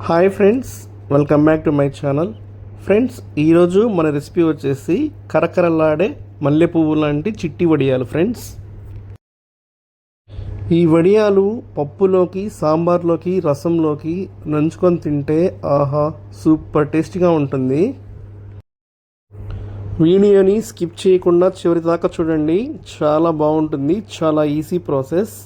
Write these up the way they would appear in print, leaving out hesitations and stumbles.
Hi friends, welcome back to my channel. Friends, ఈరోజు మన recipe వచ్చేసి కరకరలాడే మల్లె పువ్వు లాంటి చిట్టి వడియాలు. ఫ్రెండ్స్, ఈ వడియాలు పప్పులోకి, సాంబార్లోకి, రసంలోకి నంచుకొని తింటే ఆహా సూపర్ టేస్టీగా ఉంటుంది. వీడియోని స్కిప్ చేయకుండా చివరి దాకా చూడండి, చాలా బాగుంటుంది. చాలా ఈజీ ప్రాసెస్.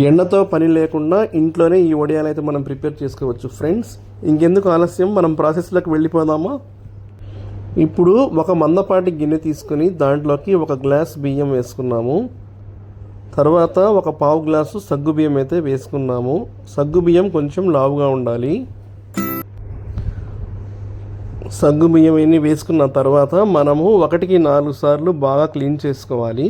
ఎండతో పని లేకుండా ఇంట్లోనే ఈ వడియాలు అయితే మనం ప్రిపేర్ చేసుకోవచ్చు. ఫ్రెండ్స్, ఇంకెందుకు ఆలస్యం, మనం ప్రాసెస్లోకి వెళ్ళిపోదామా? ఇప్పుడు ఒక మందపాటి గిన్నె తీసుకుని దాంట్లోకి ఒక గ్లాస్ బియ్యం వేసుకున్నాము. తర్వాత ఒక పావు గ్లాసు సగ్గు బియ్యం అయితే వేసుకున్నాము. సగ్గు బియ్యం కొంచెం లావుగా ఉండాలి. సగ్గు బియ్యం అన్ని వేసుకున్న తర్వాత మనము 1-4 సార్లు బాగా క్లీన్ చేసుకోవాలి.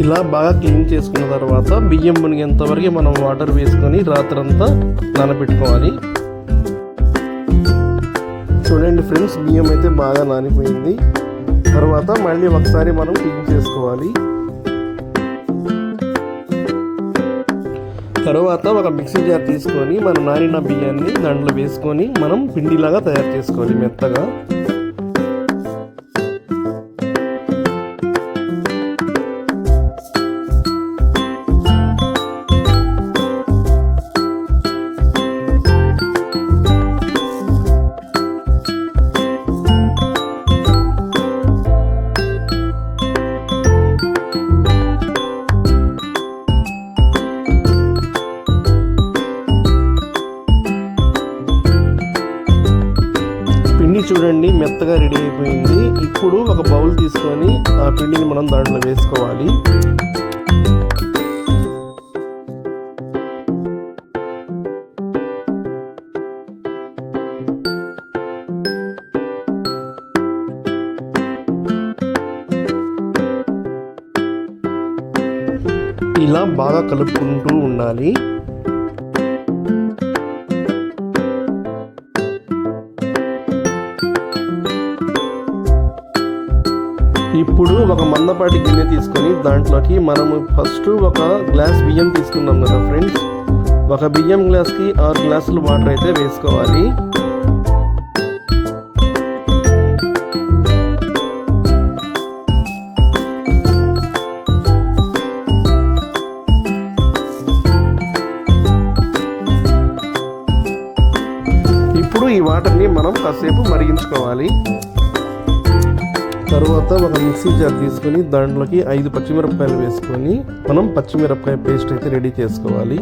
ఇలా బాగా క్లీన్ చేసుకున్న తర్వాత బియ్యం మునిగేంతవరకు మనం వాటర్ వేసుకొని రాత్రంతా నానబెట్టుకోవాలి. చూడండి ఫ్రెండ్స్, బియ్యం అయితే బాగా నానిపోయింది. తర్వాత మళ్ళీ ఒకసారి మనం క్లీన్ చేసుకోవాలి. తర్వాత ఒక మిక్సీ జార్ తీసుకొని మన నానిన బియ్యాన్ని దాంట్లో వేసుకొని మనం పిండిలాగా తయారు చేసుకోవాలి మెత్తగా. పిండి చూడండి మెత్తగా రెడీ అయిపోయింది. ఇప్పుడు ఒక బౌల్ తీసుకొని ఆ పిండిని మనం దాంట్లో వేసుకోవాలి. ఇలా బాగా కలుపుకుంటూ ఉండాలి. ఇప్పుడు ఒక మందపాటి గిన్నె తీసుకొని దాంట్లోకి మనము ఫస్ట్ ఒక గ్లాస్ బియ్యం తీసుకున్నాం కదా ఫ్రెండ్స్, ఒక బియ్యం గ్లాస్కి 6 గ్లాసులు వాటర్ అయితే వేసుకోవాలి. ఇప్పుడు ఈ వాటర్ని మనం కాసేపు మరిగించుకోవాలి. తర్వాత ఒక మిక్సీ జార్ తీసుకొని దాంట్లోకి 5 పచ్చిమిరపకాయలు వేసుకొని మనం పచ్చిమిరపకాయ పేస్ట్ అయితే రెడీ చేసుకోవాలి.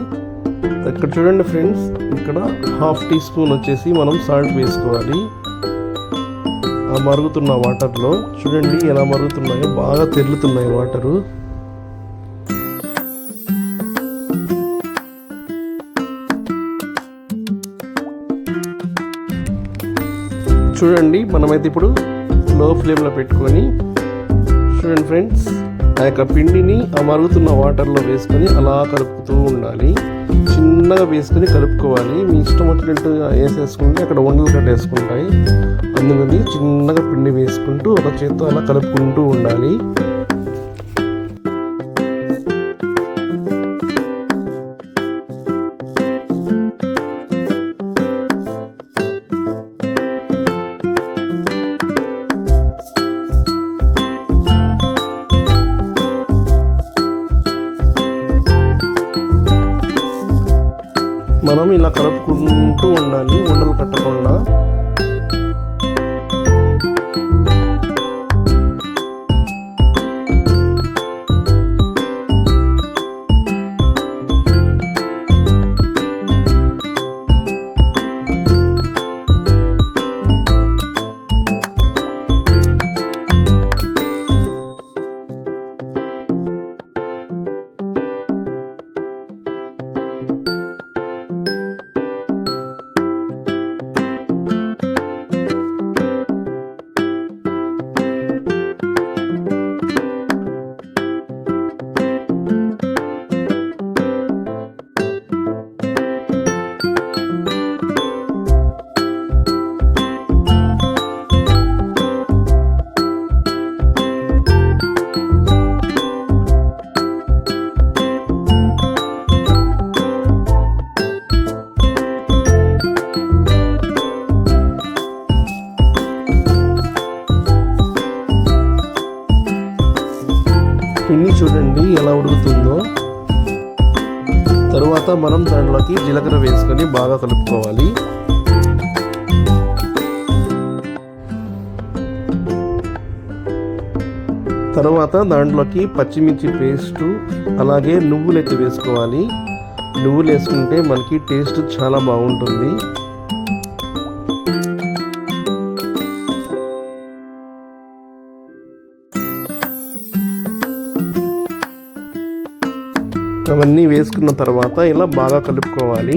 ఇక్కడ చూడండి ఫ్రెండ్స్, ఇక్కడ 1/2 టీ స్పూన్ వచ్చేసి మనం సాల్ట్ వేసుకోవాలి. ఆ మరుగుతున్న వాటర్లో చూడండి ఎలా మరుగుతున్నాయో, బాగా తెరులుతున్నాయి వాటరు. చూడండి, మనమైతే ఇప్పుడు లో ఫ్లేమ్లో పెట్టుకొని చూడండి ఫ్రెండ్స్, ఆ యొక్క పిండిని ఆ మరుగుతున్న వాటర్లో వేసుకొని అలా కలుపుతూ ఉండాలి. చిన్నగా వేసుకొని కలుపుకోవాలి. మీ ఇష్టం వచ్చినట్టు వేసేసుకుంటే అక్కడ ఉండలు కట్టేసుకుంటాయి. అందుకని చిన్నగా పిండి వేసుకుంటూ ఒక చేత్తో అలా కలుపుకుంటూ ఉండాలి. మనం ఇలా కలుపుకుంటూ ఉండాలి, ఉండలు కట్టకుండా. పిండి చూడండి ఎలా ఉడుకుతుందో. తరువాత మనం దాంట్లోకి జీలకర్ర వేసుకొని బాగా కలుపుకోవాలి. తర్వాత దాంట్లోకి పచ్చిమిర్చి పేస్టు అలాగే నువ్వులైతే వేసుకోవాలి. నువ్వులు వేసుకుంటే మనకి టేస్ట్ చాలా బాగుంటుంది. అవన్నీ వేసుకున్న తర్వాత ఇలా బాగా కలుపుకోవాలి.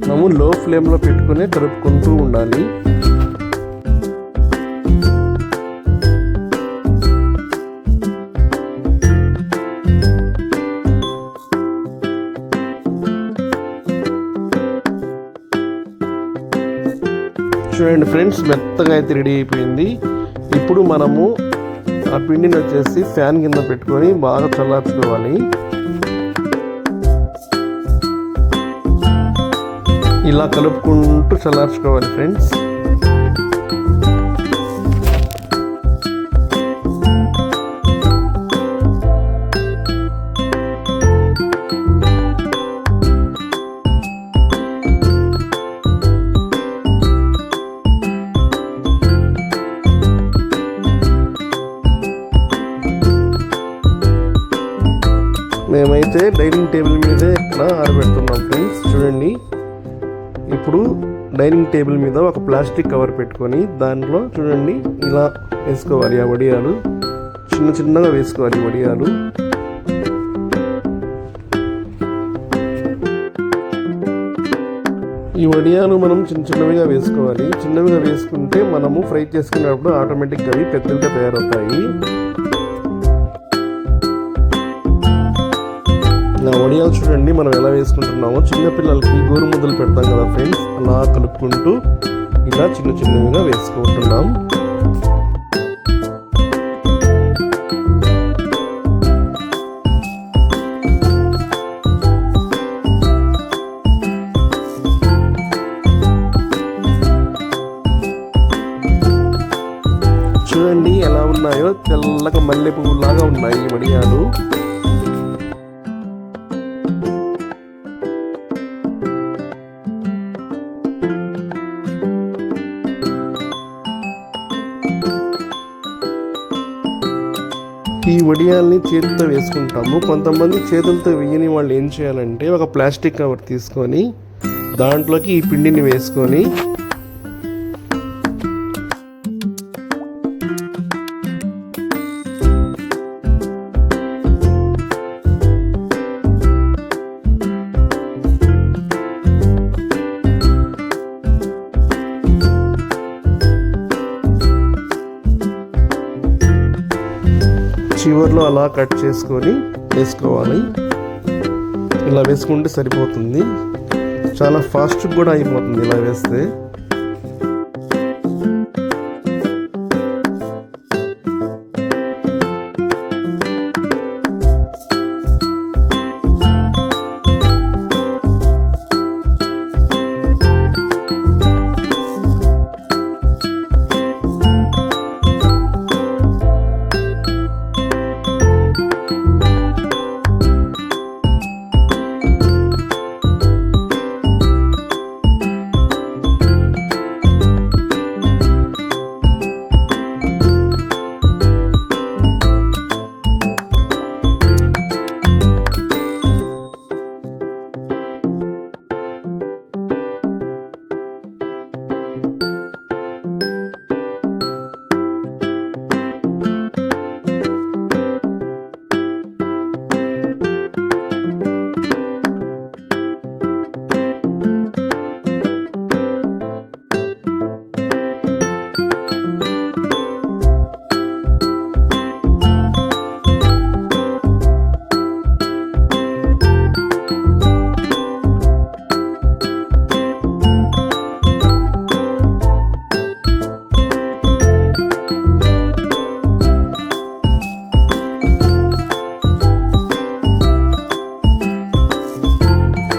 మనము లో ఫ్లేమ్లో పెట్టుకుని కలుపుకుంటూ ఉండాలి. చూడండి ఫ్రెండ్స్, మెత్తగా అయితే రెడీ అయిపోయింది. ఇప్పుడు మనము ఆ పిండిని వచ్చేసి ఫ్యాన్ కింద పెట్టుకొని బాగా చల్లార్చుకోవాలి. ఇలా కలుపుకుంటూ చల్లార్చుకోవాలి ఫ్రెండ్స్. మేమైతే డైనింగ్ టేబుల్ మీదే ఇక్కడ ఆరబెడుతున్నాం ఫ్రెండ్స్. చూడండి, ఇప్పుడు డైనింగ్ టేబుల్ మీద ఒక ప్లాస్టిక్ కవర్ పెట్టుకొని దాంట్లో చూడండి ఇలా వేసుకోవాలి. ఆ వడియాలు చిన్న చిన్నగా వేసుకోవాలి. వడియాలు ఈ వడియాలు మనం చిన్న చిన్నవిగా వేసుకోవాలి. చిన్నవిగా వేసుకుంటే మనము ఫ్రై చేసుకునేటప్పుడు ఆటోమేటిక్గా అవి పెద్దగా తయారవుతాయి. ఇలా వడియాలు చూడండి మనం ఎలా వేసుకుంటున్నామో. చిన్నపిల్లలకి గోరుముద్దలు పెడతాం కదా ఫ్రెండ్స్, అలా కలుపుకుంటూ ఇలా చిన్న చిన్నవిగా వేసుకుంటున్నాం. చూడండి ఎలా ఉన్నాయో, తెల్లగా మల్లె పువ్వులాగా ఉన్నాయి ఈ వడియాలు. ఈ వడియాల్ని చేతితో వేసుకుంటాము. కొంతమంది చేతులతో వేయని వాళ్ళు ఏం చేయాలంటే ఒక ప్లాస్టిక్ కవర్ తీసుకొని దాంట్లోకి ఈ పిండిని వేసుకొని చివర్లో అలా కట్ చేసుకొని వేసుకోవాలి. ఇలా వేసుకుంటే సరిపోతుంది. చాలా ఫాస్ట్ కూడా అయిపోతుంది ఇలా వేస్తే.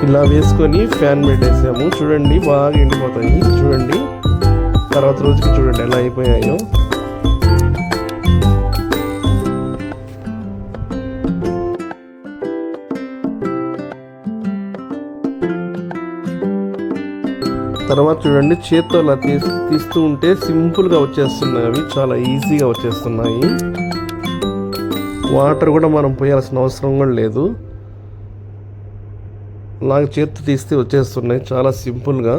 ఇలా వేసుకొని ఫ్యాన్ పెట్టేసాము. చూడండి బాగా ఎండిపోతాయి. చూడండి తర్వాత రోజుకి చూడండి ఎలా అయిపోయాయో. తర్వాత చూడండి చేత్తో అలా తీస్తూ ఉంటే సింపుల్గా వచ్చేస్తున్నాయి, అవి చాలా ఈజీగా వచ్చేస్తున్నాయి. వాటర్ కూడా మనం పోయాల్సిన అవసరం కూడా లేదు, అలాగే చేత్తో తీస్తే వచ్చేస్తున్నాయి చాలా సింపుల్గా.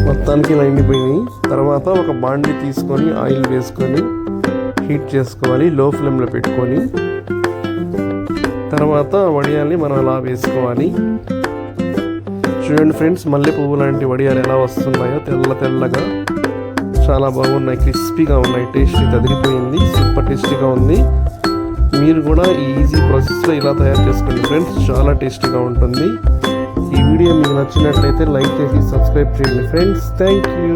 మొత్తానికి ఇలా ఎండిపోయినాయి. తర్వాత ఒక బాండి తీసుకొని ఆయిల్ వేసుకొని హీట్ చేసుకోవాలి లో ఫ్లేమ్లో పెట్టుకొని. తర్వాత వడియాల్ని మనం అలా వేసుకోవాలి. చూడండి ఫ్రెండ్స్, మల్లె పువ్వు లాంటి వడియాలు ఎలా వస్తున్నాయో తెల్లగా చాలా బాగున్నాయి, క్రిస్పీగా ఉన్నాయి, టేస్టీ తదిరిపోయింది, సూపర్ టేస్టీగా ఉంది. మీరు కూడా ఈ ఈజీ ప్రాసెస్లో ఇలా తయారు చేసుకోండి ఫ్రెండ్స్, చాలా టేస్టీగా ఉంటుంది. ఈ వీడియో మీకు నచ్చినట్లయితే లైక్ చేసి సబ్స్క్రైబ్ చేయండి ఫ్రెండ్స్. Thank you.